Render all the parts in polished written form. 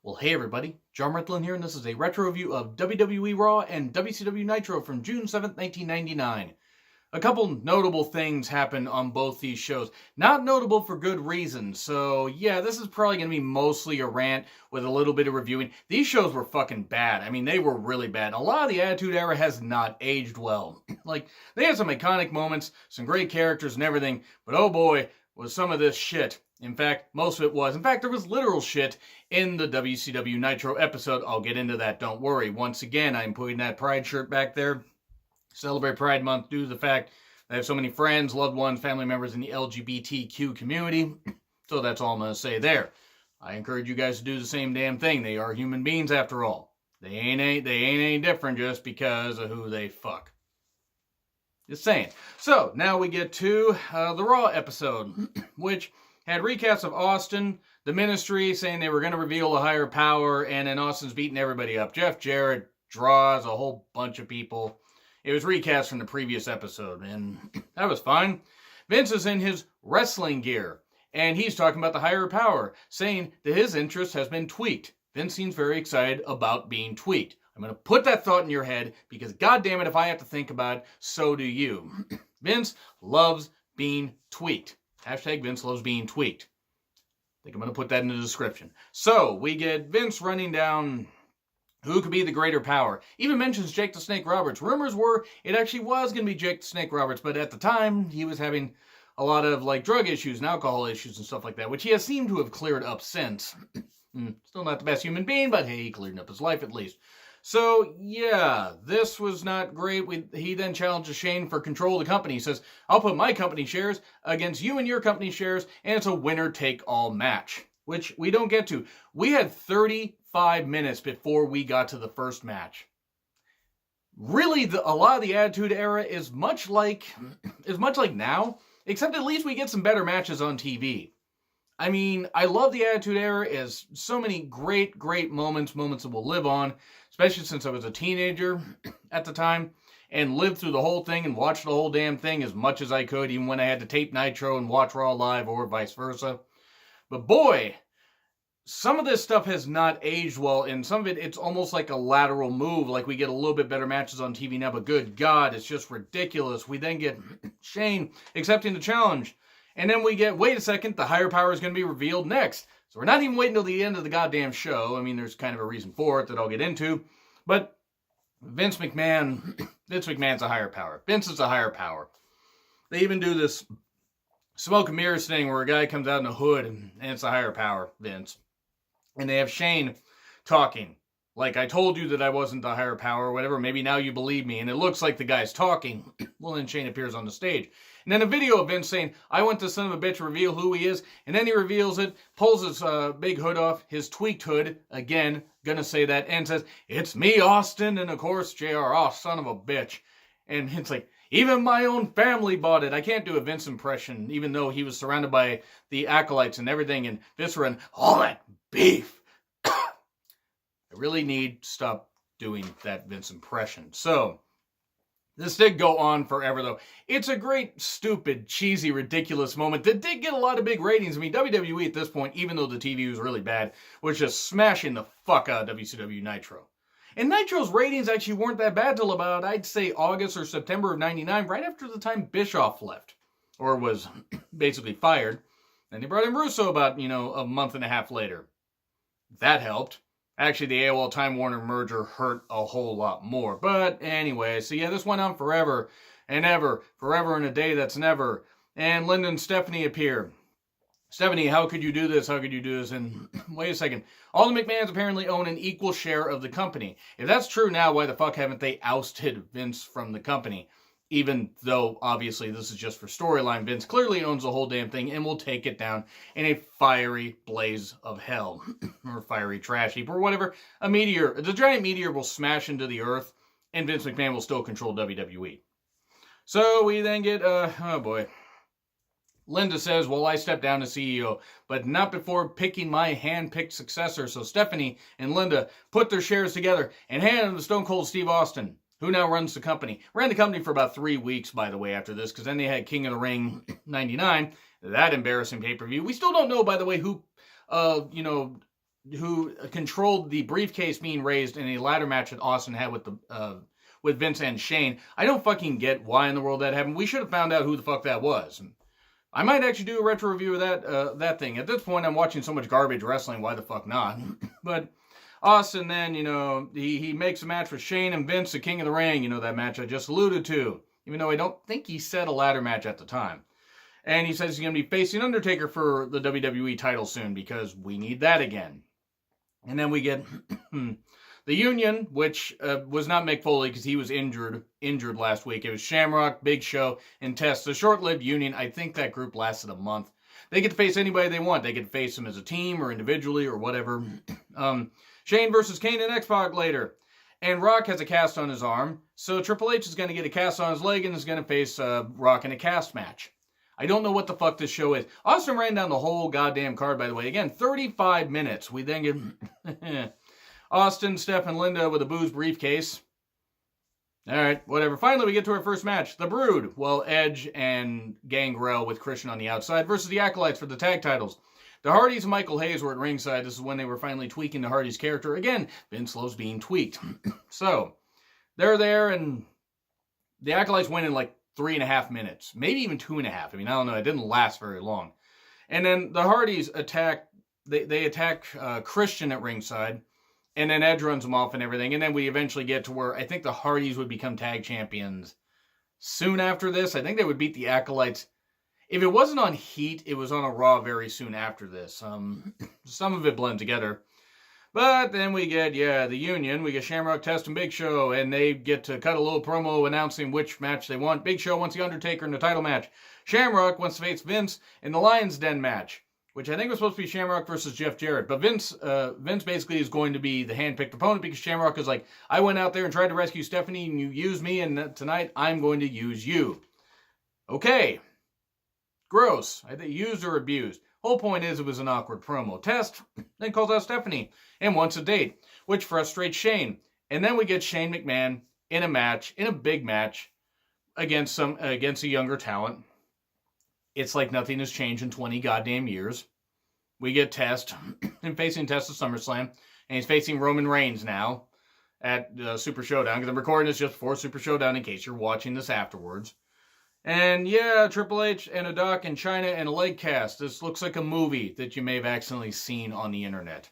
Well, hey everybody, John Ritlin here, and this is a retro review of WWE Raw and WCW Nitro from June 7th, 1999. A couple notable things happened on both these shows. Not notable for good reasons, so yeah, this is probably going to be mostly a rant with a little bit of reviewing. These shows were fucking bad. I mean, they were really bad. A lot of the Attitude Era has not aged well. Like, they had some iconic moments, some great characters and everything, but oh boy, was some of this shit. In fact, most of it was. In fact, there was literal shit in the WCW Nitro episode. I'll get into that, don't worry. Once again, I'm putting that Pride shirt back there. Celebrate Pride Month due to the fact that I have so many friends, loved ones, family members in the LGBTQ community. So that's all I'm going to say there. I encourage you guys to do the same damn thing. They are human beings after all. They ain't any different just because of who they fuck. Just saying. So, now we get to the Raw episode, which had recaps of Austin, the Ministry, saying they were going to reveal a higher power, and then Austin's beating everybody up. Jeff Jarrett draws a whole bunch of people. It was recaps from the previous episode, and that was fine. Vince is in his wrestling gear, and he's talking about the higher power, saying that his interest has been tweaked. Vince seems very excited about being tweaked. I'm going to put that thought in your head, because goddammit, if I have to think about it, so do you. Vince loves being tweaked. Hashtag Vince loves being tweaked. I think I'm going to put that in the description. So, we get Vince running down who could be the greater power. Even mentions Jake the Snake Roberts. Rumors were it actually was going to be Jake the Snake Roberts, but at the time, he was having a lot of drug issues and alcohol issues and stuff like that, which he has seemed to have cleared up since. Still not the best human being, but hey, he cleared up his life at least. So, yeah, this was not great. He then challenges Shane for control of the company. He says, I'll put my company shares against you and your company shares, and it's a winner-take-all match, which we don't get to. We had 35 minutes before we got to the first match. Really, a lot of the Attitude Era is much like now, except at least we get some better matches on TV. I mean, I love the Attitude Era. It has so many great, great moments that will live on, especially since I was a teenager at the time, and lived through the whole thing and watched the whole damn thing as much as I could, even when I had to tape Nitro and watch Raw live or vice versa. But boy, some of this stuff has not aged well, and some of it's almost like a lateral move, like we get a little bit better matches on TV now, but good God, it's just ridiculous. We then get Shane accepting the challenge. And then we get, wait a second, the higher power is going to be revealed next. So we're not even waiting till the end of the goddamn show. I mean, there's kind of a reason for it that I'll get into. But Vince McMahon's a higher power. Vince is a higher power. They even do this smoke and mirrors thing where a guy comes out in a hood and it's a higher power, Vince. And they have Shane talking. Like, I told you that I wasn't the higher power or whatever. Maybe now you believe me. And it looks like the guy's talking. Well, then Shane appears on the stage. And then a video of Vince saying, I want this son of a bitch to reveal who he is. And then he reveals it, pulls his big hood off, his tweaked hood. Again, gonna say that. And says, it's me, Austin. And of course, JR, oh, son of a bitch. And it's like, even my own family bought it. I can't do a Vince impression, even though he was surrounded by the acolytes and everything. And Viscera and all that beef. I really need to stop doing that Vince impression. So, this did go on forever, though. It's a great, stupid, cheesy, ridiculous moment that did get a lot of big ratings. I mean, WWE at this point, even though the TV was really bad, was just smashing the fuck out of WCW Nitro. And Nitro's ratings actually weren't that bad till about, I'd say, August or September of 99, right after the time Bischoff left, or was basically fired. And they brought in Russo about, a month and a half later. That helped. Actually, the AOL Time Warner merger hurt a whole lot more. But anyway, so yeah, this went on forever and ever. Forever and a day that's never. And Linda and Stephanie appear. Stephanie, how could you do this? How could you do this? And wait a second. All the McMahons apparently own an equal share of the company. If that's true now, why the fuck haven't they ousted Vince from the company? Even though, obviously, this is just for storyline, Vince clearly owns the whole damn thing and will take it down in a fiery blaze of hell. Or fiery trash heap, or whatever. The giant meteor will smash into the earth, and Vince McMahon will still control WWE. So, we then get, oh boy. Linda says, well, I stepped down as CEO, but not before picking my hand-picked successor. So Stephanie and Linda put their shares together and handed them to Stone Cold Steve Austin, who now runs the company. Ran the company for about 3 weeks, by the way, after this, because then they had King of the Ring 99, that embarrassing pay-per-view. We still don't know, by the way, who, who controlled the briefcase being raised in a ladder match that Austin had with Vince and Shane. I don't fucking get why in the world that happened. We should have found out who the fuck that was. I might actually do a retro review of that thing. At this point, I'm watching so much garbage wrestling. Why the fuck not? But Austin then, he makes a match with Shane and Vince, the King of the Ring. That match I just alluded to. Even though I don't think he said a ladder match at the time. And he says he's going to be facing Undertaker for the WWE title soon because we need that again. And then we get the Union, which was not Mick Foley because he was injured last week. It was Shamrock, Big Show, and Test. The short-lived Union, I think that group lasted a month. They get to face anybody they want. They get to face them as a team or individually or whatever. Shane versus Kane and X-Pac later. And Rock has a cast on his arm, so Triple H is going to get a cast on his leg and is going to face Rock in a cast match. I don't know what the fuck this show is. Austin ran down the whole goddamn card, by the way. Again, 35 minutes. We then get Austin, Steph, and Linda with a booze briefcase. All right, whatever. Finally, we get to our first match. The Brood. Well, Edge and Gangrel with Christian on the outside versus the Acolytes for the tag titles. The Hardys and Michael Hayes were at ringside. This is when they were finally tweaking the Hardys' character. Again, Vince loves being tweaked. So, they're there, and the Acolytes win in like 3.5 minutes. Maybe even 2.5. I mean, I don't know. It didn't last very long. And then the Hardys attack, they attack Christian at ringside, and then Edge runs them off and everything. And then we eventually get to where I think the Hardys would become tag champions soon after this. I think they would beat the Acolytes. If it wasn't on Heat, it was on a Raw very soon after this. Some of it blend together. But then we get, the Union. We get Shamrock, Test, and Big Show. And they get to cut a little promo announcing which match they want. Big Show wants the Undertaker in the title match. Shamrock wants to face Vince in the Lion's Den match, which I think was supposed to be Shamrock versus Jeff Jarrett. But Vince basically is going to be the hand-picked opponent because Shamrock is like, I went out there and tried to rescue Stephanie and you used me, and tonight I'm going to use you. Okay. Gross. I think used or abused. Whole point is it was an awkward promo. Test then calls out Stephanie and wants a date, which frustrates Shane. And then we get Shane McMahon in a big match against a younger talent. It's like nothing has changed in 20 goddamn years. We get Test and facing Test at SummerSlam, and he's facing Roman Reigns now at Super Showdown because I'm recording this just before Super Showdown in case you're watching this afterwards. And Triple H and a Doc in China and a leg cast. This looks like a movie that you may have accidentally seen on the internet.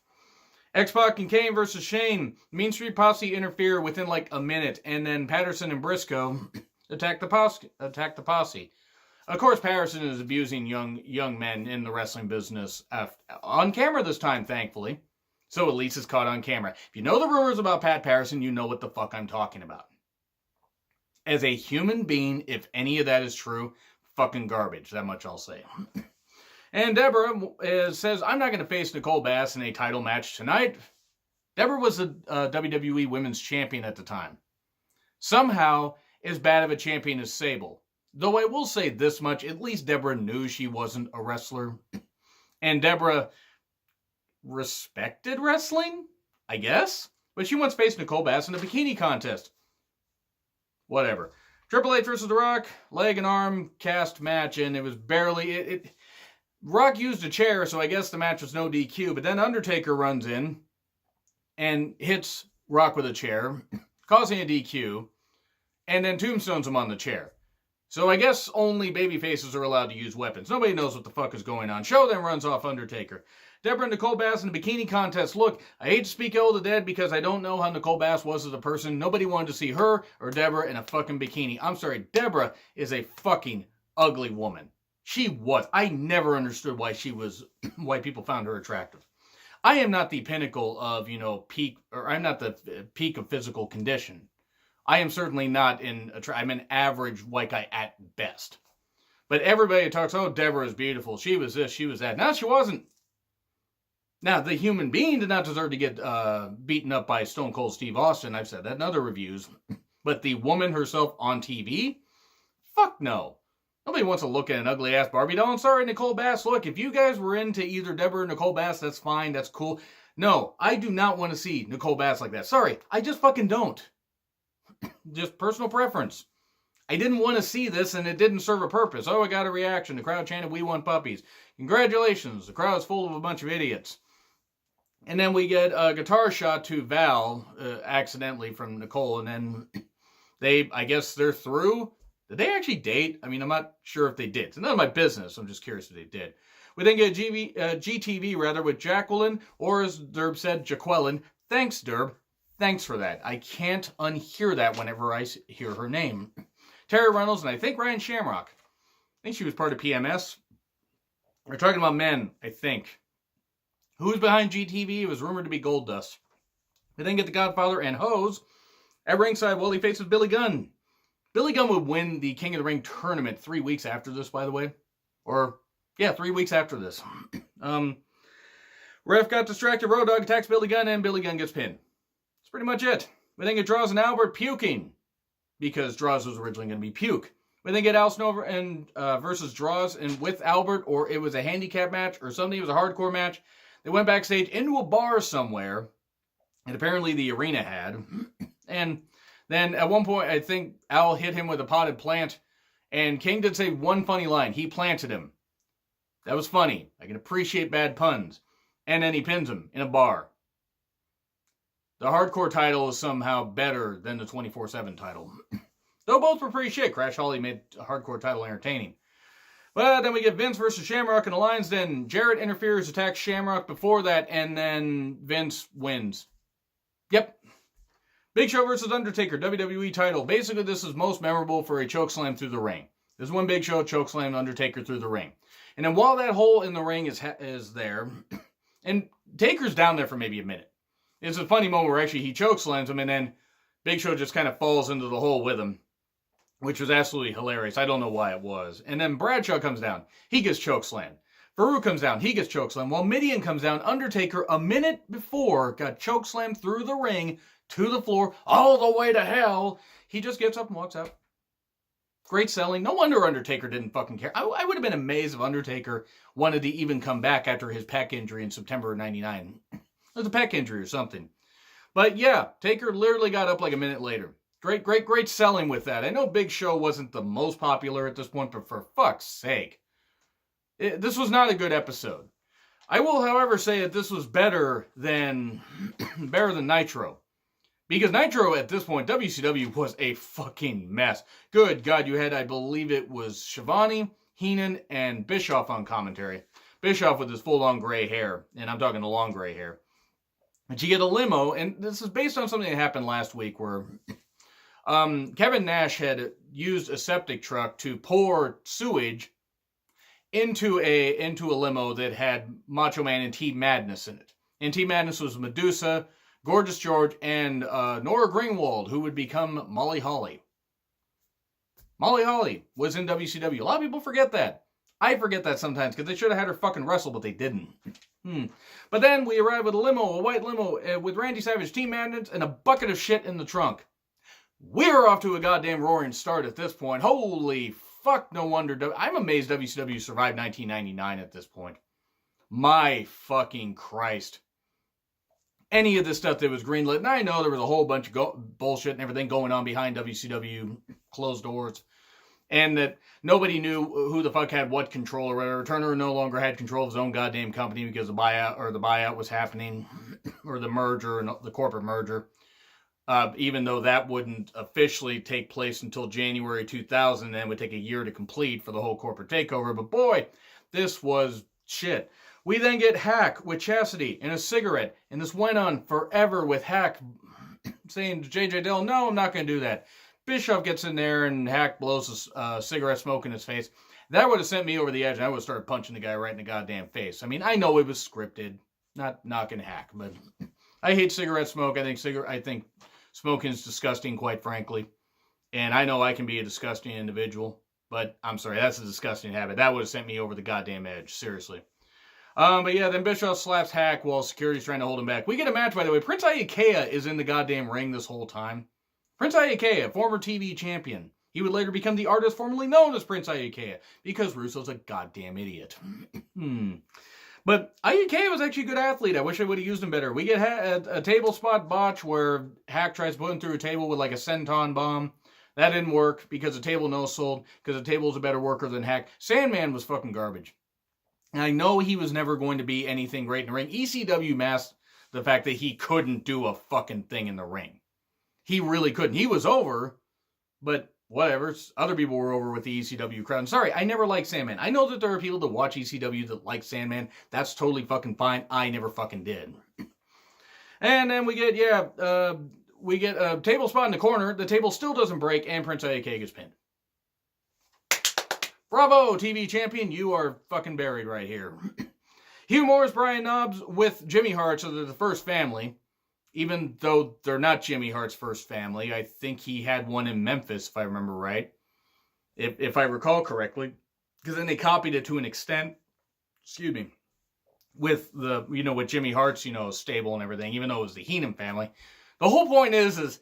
X-Pac and Kane versus Shane. Mean Street Posse interfere within like a minute, and then Patterson and Briscoe attack the posse. Of course, Patterson is abusing young men in the wrestling business on camera this time, thankfully. So at least it's caught on camera. If you know the rumors about Pat Patterson, you know what the fuck I'm talking about. As a human being, if any of that is true, fucking garbage. That much I'll say. And Deborah says, I'm not going to face Nicole Bass in a title match tonight. Deborah was a WWE Women's Champion at the time. Somehow, as bad of a champion as Sable. Though I will say this much, at least Deborah knew she wasn't a wrestler. And Deborah respected wrestling, I guess? But she once faced Nicole Bass in a bikini contest. Whatever. Triple H versus The Rock, leg and arm cast match, and it was barely... Rock used a chair, so I guess the match was no DQ, but then Undertaker runs in and hits Rock with a chair, causing a DQ, and then tombstones him on the chair. So I guess only babyfaces are allowed to use weapons. Nobody knows what the fuck is going on. Show then runs off Undertaker. Deborah and Nicole Bass in the bikini contest. Look, I hate to speak ill of the dead because I don't know how Nicole Bass was as a person. Nobody wanted to see her or Deborah in a fucking bikini. I'm sorry, Deborah is a fucking ugly woman. She was. I never understood why why people found her attractive. I am not the pinnacle of, I'm not the peak of physical condition. I am certainly not I'm an average white guy at best. But everybody talks, oh, Deborah is beautiful. She was this, she was that. No, she wasn't. Now, the human being did not deserve to get beaten up by Stone Cold Steve Austin. I've said that in other reviews. But the woman herself on TV? Fuck no. Nobody wants to look at an ugly-ass Barbie doll. I'm sorry, Nicole Bass. Look, if you guys were into either Deborah or Nicole Bass, that's fine. That's cool. No, I do not want to see Nicole Bass like that. Sorry, I just fucking don't. Just personal preference. I didn't want to see this, and it didn't serve a purpose. Oh, I got a reaction. The crowd chanted, "We want puppies." Congratulations. The crowd's full of a bunch of idiots. And then we get a guitar shot to Val, accidentally from Nicole, and then I guess they're through. Did they actually date? I mean, I'm not sure if they did. It's none of my business. I'm just curious if they did. We then get GTV, rather, with Jacqueline, or as Derb said, Jaqueline. Thanks, Derb. Thanks for that. I can't unhear that whenever I hear her name. Terry Reynolds, and I think Ryan Shamrock. I think she was part of PMS. We're talking about men, I think. Who's behind GTV? It was rumored to be Goldust. We then get the Godfather and Hose at ringside while he faces Billy Gunn. Billy Gunn would win the King of the Ring tournament 3 weeks after this, by the way. Or, yeah, 3 weeks after this. Ref got distracted. Road Dogg attacks Billy Gunn, and Billy Gunn gets pinned. That's pretty much it. We then get Draws and Albert puking, because Draws was originally going to be puke. We then get Al Snow and versus Draws, and with Albert, or it was a handicap match, or something. It was a hardcore match. They went backstage into a bar somewhere, and apparently the arena had. And then at one point, I think Al hit him with a potted plant, and King did say one funny line. He planted him. That was funny. I can appreciate bad puns. And then he pins him in a bar. The hardcore title is somehow better than the 24/7 title. Though both were pretty shit. Crash Holly made a hardcore title entertaining. But then we get Vince versus Shamrock in the lines. Then Jarrett interferes, attacks Shamrock before that, and then Vince wins. Yep. Big Show versus Undertaker, WWE title. Basically, this is most memorable for a chokeslam through the ring. This is when Big Show chokeslammed Undertaker through the ring. And then while that hole in the ring is there, and Taker's down there for maybe a minute. It's a funny moment where actually he chokeslams him, and then Big Show just kind of falls into the hole with him, which was absolutely hilarious. I don't know why it was. And then Bradshaw comes down. He gets chokeslammed. Farouk comes down. He gets chokeslammed. While Mideon comes down, Undertaker, a minute before, got chokeslammed through the ring to the floor, all the way to hell. He just gets up and walks out. Great selling. No wonder Undertaker didn't fucking care. I would have been amazed if Undertaker wanted to even come back after his pec injury in September of 99. It was a pec injury or something. But yeah, Taker literally got up like a minute later. Great selling with that. I know Big Show wasn't the most popular at this point, but for fuck's sake. This was not a good episode. I will, however, say that this was better than Nitro. Because Nitro, at this point, WCW was a fucking mess. Good God, you had, I believe it was Shivani, Heenan, and Bischoff on commentary. Bischoff with his full-on gray hair, and I'm talking the long gray hair. And you get a limo, and this is based on something that happened last week where Kevin Nash had used a septic truck to pour sewage into a limo that had Macho Man and Team Madness in it. And Team Madness was Medusa, Gorgeous George, and Nora Greenwald, who would become Molly Holly. Molly Holly was in WCW. A lot of people forget that. I forget that sometimes, because they should have had her fucking wrestle, but they didn't. But then we arrive with a white limo, with Randy Savage, Team Madness, and a bucket of shit in the trunk. We're off to a goddamn roaring start at this point. Holy fuck, no wonder. I'm amazed WCW survived 1999 at this point. My fucking Christ. Any of this stuff that was greenlit, and I know there was a whole bunch of bullshit and everything going on behind WCW closed doors, and that nobody knew who the fuck had what control or whatever. Turner no longer had control of his own goddamn company because the buyout was happening, or the merger, and the corporate merger. Even though that wouldn't officially take place until January 2000, and would take a year to complete for the whole corporate takeover. But boy, this was shit. We then get Hack with Chastity and a cigarette, and this went on forever with Hack saying to J.J. Dillon, no, I'm not going to do that. Bischoff gets in there, and Hack blows a cigarette smoke in his face. That would have sent me over the edge, and I would have started punching the guy right in the goddamn face. I mean, I know it was scripted, not knocking Hack, but I hate cigarette smoke. I think smoking is disgusting, quite frankly. And I know I can be a disgusting individual, but I'm sorry, that's a disgusting habit. That would have sent me over the goddamn edge, seriously. But yeah, then Bischoff slaps Hack while security's trying to hold him back. We get a match, by the way. Prince Iaukea is in the goddamn ring this whole time. Prince Iaukea, former TV champion. He would later become the artist formerly known as Prince Iaukea, because Russo's a goddamn idiot. But Iaukea was actually a good athlete. I wish I would have used him better. We get a table spot botch where Hack tries to put him through a table with like a senton bomb. That didn't work because the table no-sold, because the table was a better worker than Hack. Sandman was fucking garbage. And I know he was never going to be anything great in the ring. ECW the fact that he couldn't do a fucking thing in the ring. He really couldn't. He was over, but whatever. Other people were over with the ECW crowd. And sorry, I never liked Sandman. I know that there are people that watch ECW that like Sandman. That's totally fucking fine. I never fucking did. And then we get, we get a table spot in the corner. The table still doesn't break, and Prince Iaukea gets pinned. Bravo, TV champion. You are fucking buried right here. Hugh, Morrus, Brian Knobbs with Jimmy Hart, so they're the first family. Even though they're not Jimmy Hart's first family. I think he had one in Memphis, if I remember right. If I recall correctly. Because then they copied it to an extent. Excuse me. With the, with Jimmy Hart's, stable and everything. Even though it was the Heenan family. The whole point is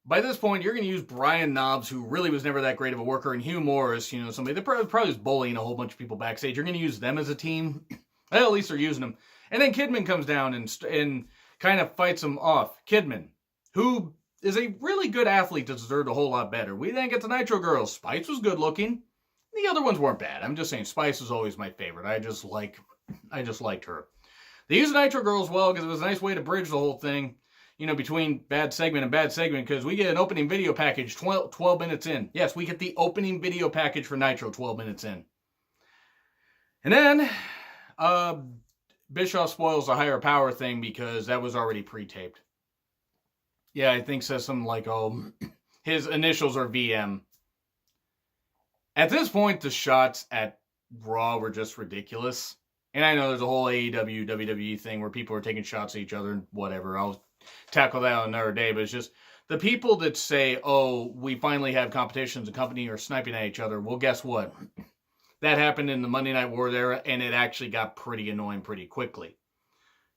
by this point, you're going to use Brian Knobbs, who really was never that great of a worker, and Hugh Morrus, somebody that probably was bullying a whole bunch of people backstage. You're going to use them as a team. Well, at least they're using them. And then Kidman comes down and kind of fights him off. Kidman, who is a really good athlete that deserved a whole lot better. We then get the Nitro girls. Spice was good looking. The other ones weren't bad. I'm just saying Spice was always my favorite. I just liked her. They used the Nitro girls well because it was a nice way to bridge the whole thing, between bad segment and bad segment, because we get an opening video package 12 minutes in. Yes, we get the opening video package for Nitro 12 minutes in. And then Bischoff spoils the higher power thing because that was already pre-taped. Yeah, I think says something like, his initials are VM. At this point, the shots at Raw were just ridiculous. And I know there's a whole AEW, WWE thing where people are taking shots at each other and whatever. I'll tackle that on another day. But it's just the people that say, we finally have competitions, the company are sniping at each other. Well, guess what? That happened in the Monday Night Wars era, and it actually got pretty annoying pretty quickly.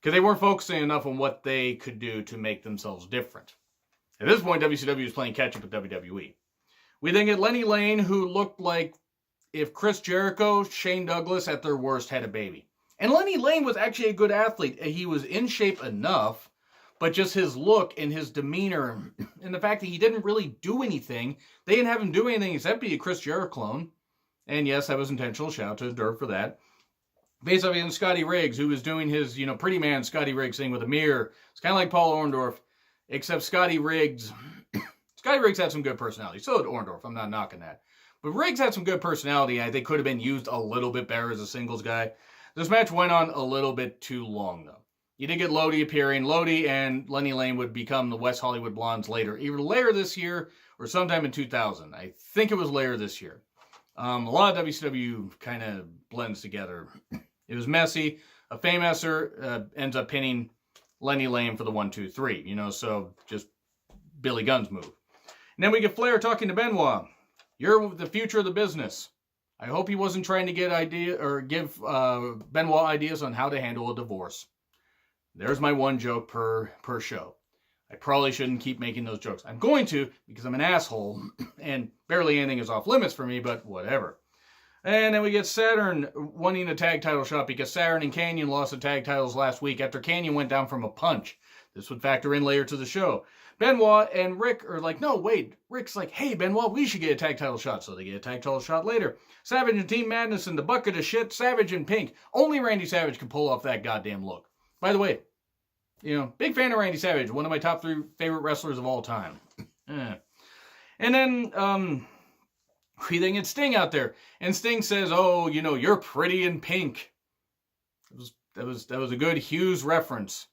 Because they weren't focusing enough on what they could do to make themselves different. At this point, WCW is playing catch-up with WWE. We then get Lenny Lane, who looked like if Chris Jericho, Shane Douglas at their worst had a baby. And Lenny Lane was actually a good athlete. He was in shape enough, but just his look and his demeanor, and the fact that he didn't really do anything, they didn't have him do anything except be a Chris Jericho clone. And yes, that was intentional. Shout out to Dirk for that. Face off against Scotty Riggs, who was doing his, pretty man Scotty Riggs thing with a mirror. It's kind of like Paul Orndorff, except Scotty Riggs had some good personality. So did Orndorff. I'm not knocking that. But Riggs had some good personality. I think could have been used a little bit better as a singles guy. This match went on a little bit too long, though. You did get Lodi appearing. Lodi and Lenny Lane would become the West Hollywood Blondes later. Either later this year or sometime in 2000. I think it was later this year. A lot of WCW kind of blends together. It was messy. A Famouser ends up pinning Lenny Lane for the 1-2-3. So just Billy Gunn's move. And then we get Flair talking to Benoit. You're the future of the business. I hope he wasn't trying to give Benoit ideas on how to handle a divorce. There's my one joke per show. I probably shouldn't keep making those jokes. I'm going to, because I'm an asshole, and barely anything is off limits for me, but whatever. And then we get Saturn wanting a tag title shot because Saturn and Canyon lost the tag titles last week after Canyon went down from a punch. This would factor in later to the show. Benoit and Rick are like, no, wait. Rick's like, hey, Benoit, we should get a tag title shot. So they get a tag title shot later. Savage and Team Madness in the bucket of shit. Savage in pink. Only Randy Savage can pull off that goddamn look. By the way, big fan of Randy Savage. One of my top 3 favorite wrestlers of all time. And then, we then get Sting out there. And Sting says, you're pretty in pink. That was a good Hughes reference.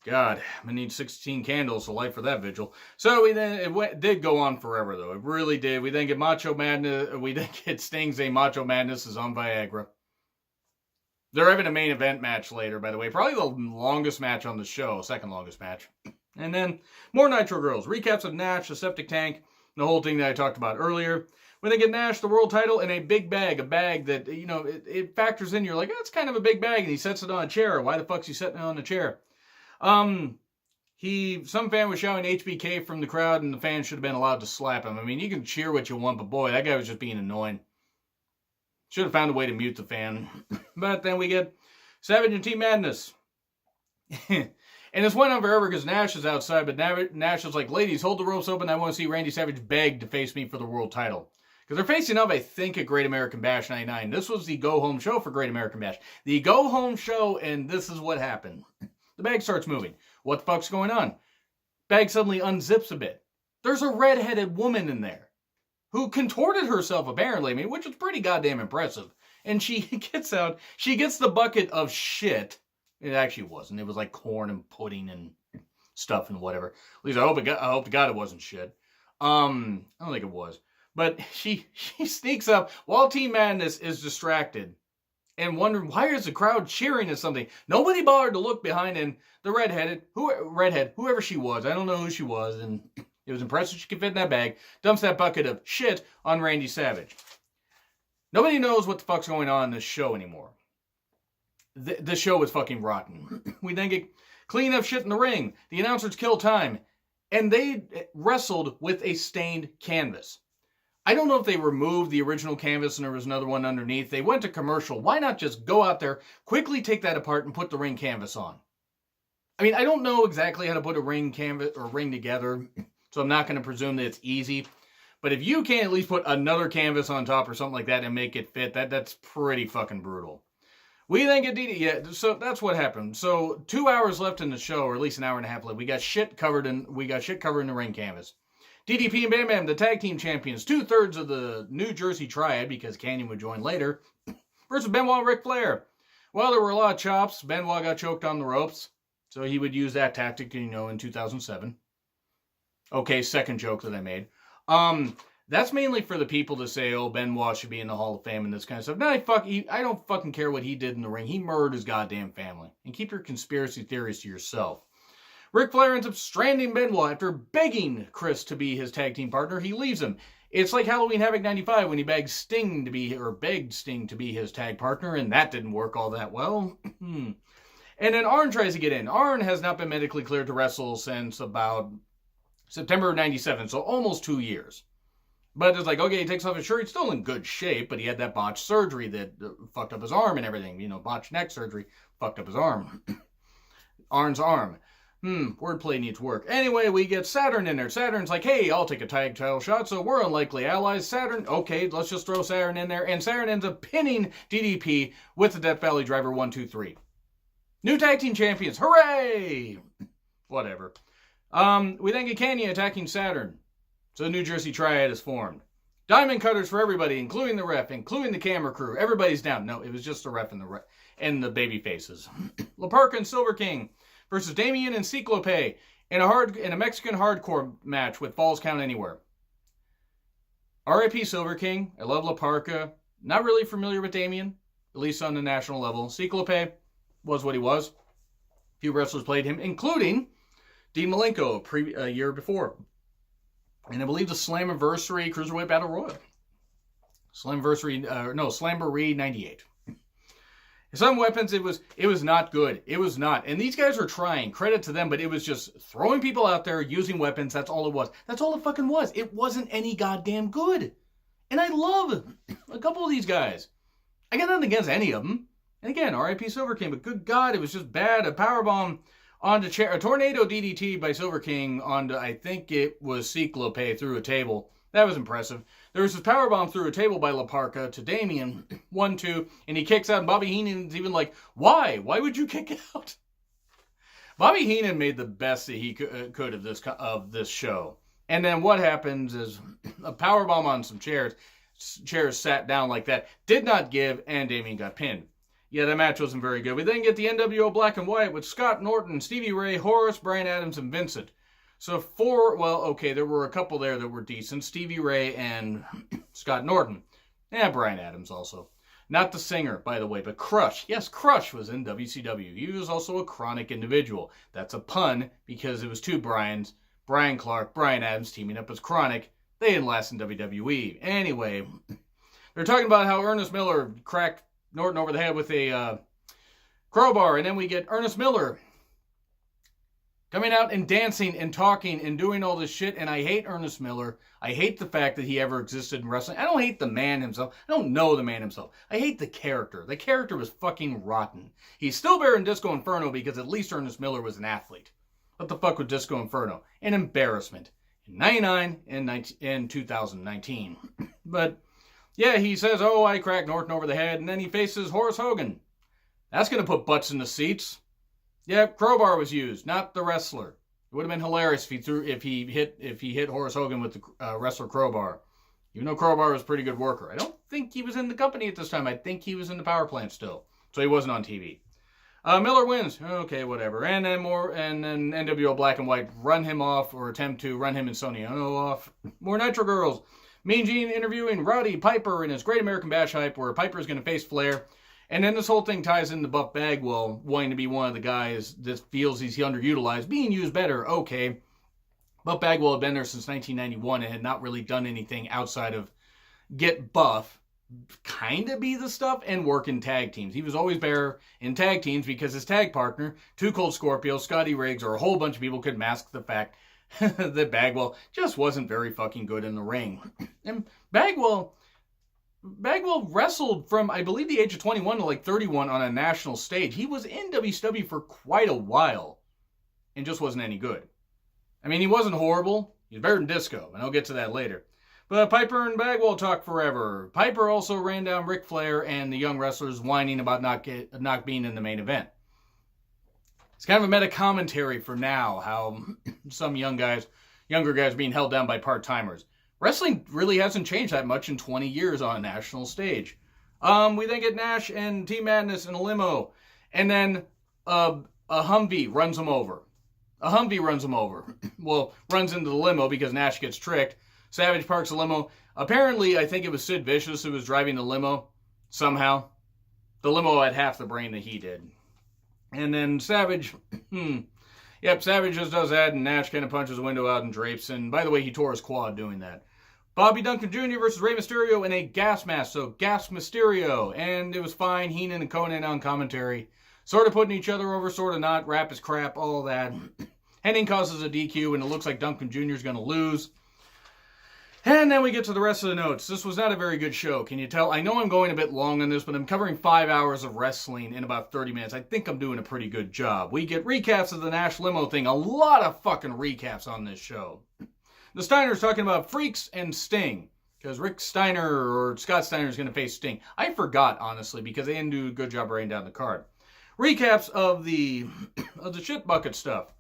God, I'm going to need 16 candles to light for that vigil. So it did go on forever, though. It really did. We then get Macho Madness. We then get Sting's a Macho Madness is on Viagra. They're having a main event match later, by the way. Probably the longest match on the show. Second longest match. And then more Nitro Girls. Recaps of Nash, the septic tank, the whole thing that I talked about earlier. When they get Nash the world title in a big bag. A bag that, it factors in. You're like, it's kind of a big bag. And he sets it on a chair. Why the fuck's he setting it on a chair? Some fan was shouting HBK from the crowd, and the fans should have been allowed to slap him. I mean, you can cheer what you want, but boy, that guy was just being annoying. Should have found a way to mute the fan. But then we get Savage and Team Madness. And this went on forever because Nash is outside, but Nash is like, ladies, hold the ropes open. I want to see Randy Savage beg to face me for the world title. Because they're facing up, I think, at Great American Bash 99. This was the go-home show for Great American Bash. The go-home show, and this is what happened. The bag starts moving. What the fuck's going on? Bag suddenly unzips a bit. There's a redheaded woman in there who contorted herself, apparently, which was pretty goddamn impressive. And she gets out, she gets the bucket of shit. It actually wasn't. It was like corn and pudding and stuff and whatever. At least I hope to God it wasn't shit. I don't think it was. But she sneaks up while Team Madness is distracted and wondering why is the crowd cheering at something. Nobody bothered to look behind, and the redhead, whoever she was, I don't know who she was, and it was impressive she could fit in that bag, dumps that bucket of shit on Randy Savage. Nobody knows what the fuck's going on in this show anymore. The show is fucking rotten. We then get clean up shit in the ring. The announcers kill time. And they wrestled with a stained canvas. I don't know if they removed the original canvas and there was another one underneath. They went to commercial. Why not just go out there, quickly take that apart and put the ring canvas on? I mean, I don't know exactly how to put a ring canvas or ring together, so I'm not going to presume that it's easy. But if you can't at least put another canvas on top or something like that and make it fit, that's pretty fucking brutal. We then get so that's what happened. So 2 hours left in the show, or at least an hour and a half left. We got shit covered in the ring canvas. DDP and Bam Bam, the tag team champions, 2/3 of the New Jersey Triad, because Canyon would join later, versus Benoit and Ric Flair. Well, there were a lot of chops. Benoit got choked on the ropes, so he would use that tactic, in 2007. Okay, second joke that I made. That's mainly for the people to say, oh, Benoit should be in the Hall of Fame and this kind of stuff. No, I don't fucking care what he did in the ring. He murdered his goddamn family. And keep your conspiracy theories to yourself. Ric Flair ends up stranding Benoit after begging Chris to be his tag team partner. He leaves him. It's like Halloween Havoc 95 when he begged Sting to be his tag partner, and that didn't work all that well. And then Arn tries to get in. Arn has not been medically cleared to wrestle since about September of 97, so almost 2 years. But it's like, okay, he takes off his shirt. He's still in good shape, but he had that botched surgery that fucked up his arm and everything. Botched neck surgery fucked up his arm. Arn's arm. Wordplay needs work. Anyway, we get Saturn in there. Saturn's like, hey, I'll take a tag title shot, so we're unlikely allies. Saturn, okay, let's just throw Saturn in there. And Saturn ends up pinning DDP with the Death Valley Driver 1, 2, 3. New tag team champions. Hooray! Whatever. We then get Canyon attacking Saturn. So the New Jersey Triad is formed. Diamond cutters for everybody, including the ref, including the camera crew. Everybody's down. No, it was just the ref and the baby faces. La Parka and Silver King versus Damien and Ciclope in a Mexican hardcore match with Falls Count Anywhere. R.I.P. Silver King. I love La Parka. Not really familiar with Damien, at least on the national level. Ciclope was what he was. A few wrestlers played him, including Dean Malenko a year before. And I believe the Slammiversary Cruiserweight Battle Royal. Slamboree 98. Some weapons, it was not good. It was not. And these guys were trying. Credit to them, but it was just throwing people out there, using weapons. That's all it was. That's all it fucking was. It wasn't any goddamn good. And I love a couple of these guys. I got nothing against any of them. And again, R.I.P. Silver King, but good God, it was just bad. A powerbomb onto a tornado DDT by Silver King onto, I think it was Ciclope through a table. That was impressive. There was this powerbomb through a table by La Parka to Damien, 1-2, and he kicks out, and Bobby Heenan's even like, why? Why would you kick out? Bobby Heenan made the best that he could of this show. And then what happens is a powerbomb on some chairs. Chairs sat down like that. Did not give, and Damien got pinned. Yeah, that match wasn't very good. We then get the NWO Black and White with Scott Norton, Stevie Ray, Horace, Brian Adams, and Vincent. So there were a couple there that were decent. Stevie Ray and Scott Norton. And Brian Adams also. Not the singer, by the way, but Crush. Yes, Crush was in WCW. He was also a chronic individual. That's a pun because it was two Brians. Brian Clark, Brian Adams teaming up as Chronic. They didn't last in WWE. Anyway, they're talking about how Ernest Miller cracked Norton over the head with a crowbar, and then we get Ernest Miller coming out and dancing and talking and doing all this shit, and I hate Ernest Miller. I hate the fact that he ever existed in wrestling. I don't hate the man himself. I don't know the man himself. I hate the character. The character was fucking rotten. He's still better in Disco Inferno because at least Ernest Miller was an athlete. What the fuck with Disco Inferno? An embarrassment. In 99 and in 2019. But yeah, he says, oh, I cracked Norton over the head, and then he faces Horace Hogan. That's going to put butts in the seats. Yeah, crowbar was used, not the wrestler. It would have been hilarious if he hit Horace Hogan with the wrestler crowbar. Even though Crowbar was a pretty good worker. I don't think he was in the company at this time. I think he was in the power plant still. So he wasn't on TV. Miller wins. Okay, whatever. And then NWO Black and White run him off, or attempt to run him and Sonya off. More Nitro Girls. Mean Gene interviewing Roddy Piper in his Great American Bash hype, where Piper is going to face Flair. And then this whole thing ties into Buff Bagwell wanting to be one of the guys that feels he's underutilized, being used better. Okay. Buff Bagwell had been there since 1991 and had not really done anything outside of get buff, kind of be the stuff, and work in tag teams. He was always better in tag teams because his tag partner, Two Cold Scorpio, Scotty Riggs, or a whole bunch of people could mask the fact that Bagwell just wasn't very fucking good in the ring. And Bagwell wrestled from, I believe, the age of 21 to like 31 on a national stage. He was in WCW for quite a while and just wasn't any good. I mean, he wasn't horrible. He's better than Disco, and I'll get to that later. But Piper and Bagwell talk forever. Piper also ran down Ric Flair and the young wrestlers whining about not being in the main event. It's kind of a meta commentary for now, how some younger guys being held down by part-timers. Wrestling really hasn't changed that much in 20 years on a national stage. We then get Nash and Team Madness in a limo, and then a Humvee runs them over. Well, runs into the limo because Nash gets tricked. Savage parks the limo. Apparently, I think it was Sid Vicious who was driving the limo. Somehow. The limo had half the brain that he did. And then Savage, Savage just does that, and Nash kind of punches the window out and drapes. And by the way, he tore his quad doing that. Bobby Duncan Jr. versus Rey Mysterio in a gas mask, so Gas Mysterio. And it was fine. Heenan and Conan on commentary. Sort of putting each other over, sort of not. Rap is crap, all that. Henning causes a DQ, and it looks like Duncan Jr. is going to lose. And then we get to the rest of the notes. This was not a very good show, can you tell? I know I'm going a bit long on this, but I'm covering 5 hours of wrestling in about 30 minutes. I think I'm doing a pretty good job. We get recaps of the Nash limo thing. A lot of fucking recaps on this show. The Steiners talking about Freaks and Sting. Because Rick Steiner or Scott Steiner is going to face Sting. I forgot, honestly, because they didn't do a good job writing down the card. Recaps of the shit bucket stuff.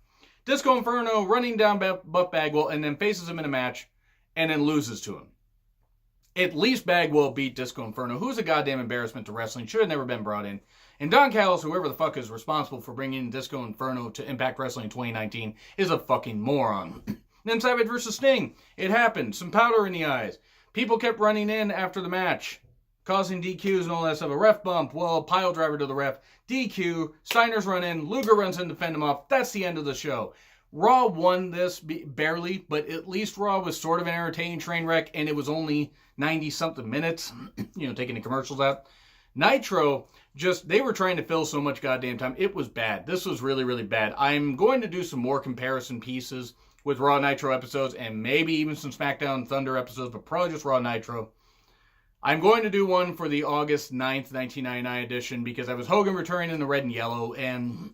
Disco Inferno running down Buff Bagwell and then faces him in a match and then loses to him. At least Bagwell beat Disco Inferno, who's a goddamn embarrassment to wrestling, should have never been brought in. And Don Callis, whoever the fuck is responsible for bringing Disco Inferno to Impact Wrestling in 2019, is a fucking moron. Then Savage versus Sting. It happened. Some powder in the eyes. People kept running in after the match, causing DQs and all that stuff. A ref bump. Well, pile driver to the ref. DQ. Steiners run in. Luger runs in to fend him off. That's the end of the show. Raw won this barely, but at least Raw was sort of an entertaining train wreck, and it was only 90-something minutes, taking the commercials out. Nitro, they were trying to fill so much goddamn time. It was bad. This was really, really bad. I'm going to do some more comparison pieces with Raw Nitro episodes, and maybe even some SmackDown Thunder episodes, but probably just Raw Nitro. I'm going to do one for the August 9th, 1999 edition, because I was Hogan returning in the red and yellow, and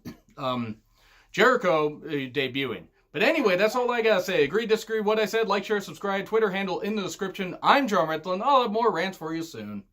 Jericho debuting. But anyway, that's all I gotta say. Agree, disagree, what I said, like, share, subscribe, Twitter handle in the description. I'm John Ritlin. I'll have more rants for you soon.